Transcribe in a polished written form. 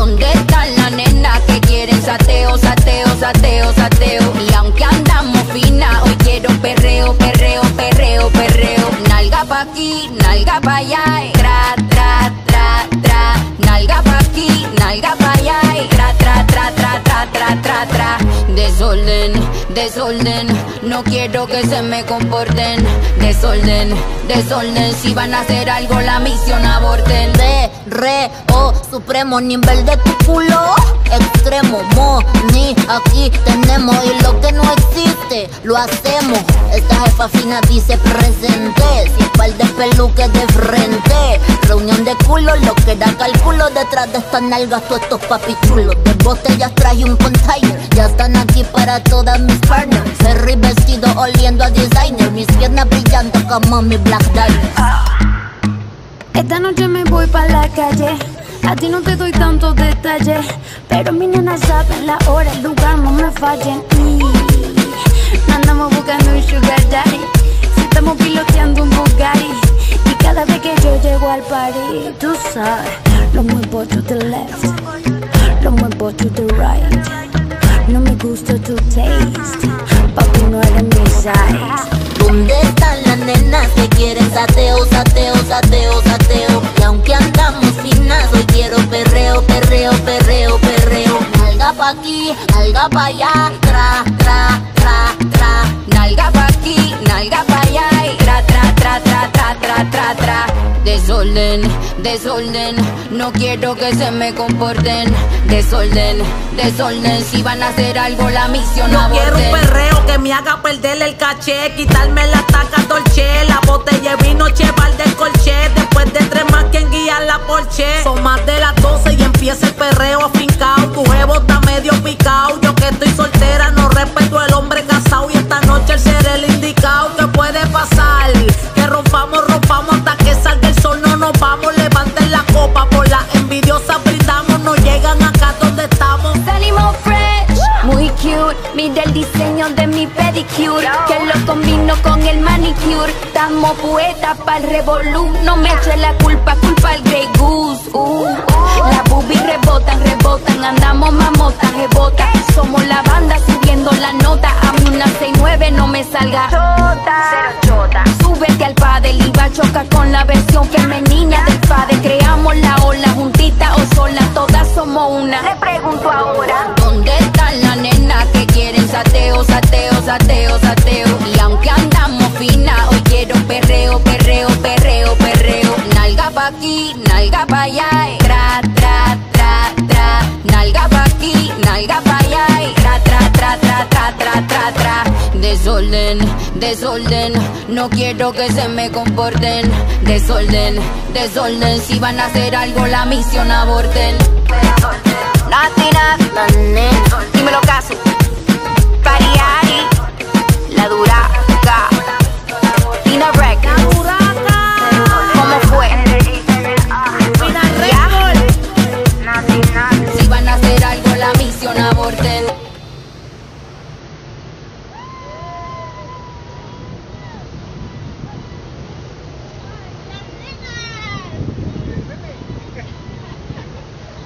¿Dónde están las nenas que quieren sateo, sateo, sateo, sateo? Y aunque andamos fina, hoy quiero perreo, perreo, perreo, perreo. Nalga pa' aquí, nalga pa' allá, tra, tra, tra, tra. Nalga pa' aquí, nalga pa' allá, tra, tra, tra, tra, tra, tra, tra, tra. Desorden, desorden, no quiero que se me comporten. Desorden, desorden, si van a hacer algo la misión aborten. Re-o, supremo nivel de tu culo. Extremo, ni aquí tenemos. Y lo que no existe, lo hacemos. Esta jefa fina dice presente. Sin par de peluques de frente. Reunión de culos, lo que da cálculo. Detrás de estas nalgas todos estos papichulos. De botellas traje un container. Ya están aquí para todas mis partners. Ferry vestido oliendo a designer. Mis piernas brillando como mi Black Diamond. Esta noche me voy pa' la calle. A ti no te doy tantos detalles, pero mi nena saben la hora, el lugar, no me fallen. No andamos buscando un sugar daddy, si estamos piloteando un Bugatti. Y cada vez que yo llego al party, tú sabes, lo muevo to the left, lo muevo to the right. No me gusta tu taste, papi no eres mi size. ¿Dónde están las nenas que quieren sateo, sateo, sateo, sateo? Y aunque andamos finas, hoy quiero perreo, perreo, perreo, perreo. Nalga pa' aquí, nalga pa' allá, tra, tra, tra, tra. Nalga pa' aquí, nalga pa' allá, tra, tra, tra, tra, tra, tra, tra, tra. Desorden, desorden, no quiero que se me comporten. Desorden, desorden, si van a hacer algo la misión no aborten. Quiero un perreo que me haga perder el caché, quitarme la taca Dolce, la botella de vino cheval de colché. Después de 3 más, quien guía la Porsche. Son más de las 12 y empieza el perreo afincao. Tu huevo está medio picao. Yo que estoy soltera no respeto al hombre casado. Y esta noche el ser el indicado. ¿Qué puede pasar? Que rompamos, rompamos hasta que salga el sol. No nos vamos, levanten la copa. Por las envidiosas brindamos, no llegan acá donde estamos. Salimos fresh, muy cute. Mira el diseño de mi pedicure, que lo combino con el manicure. Estamos poetas pa'l revolú. No me eche la culpa, culpa al Grey Goose. Las boobies rebotan, rebotan. Andamos mamotas, rebotan. Somos la banda subiendo la nota. A mí una 6-9 no me salga chota. Cero chota. Súbete al pádel y va a chocar con la versión femenina del padre. Creamos la ola juntita o sola, todas somos una. Le pregunto ahora, ¿dónde están las nenas que quieren sateo, sateo, sateo, sateo? Y aunque andamos fina, hoy quiero perreo, perreo, perreo, perreo. Nalga pa' aquí, nalga pa' allá, tra, tra, tra, tra. Nalga pa' aquí, nalga pa' allá, tra, tra, tra, tra, tra, tra, tra, tra. Desorden, desorden, no quiero que se me comporten. Desorden, desorden, si van a hacer algo la misión aborten. Latina, la nena. dímelo caso. Pariari, la duraca, Tina Red.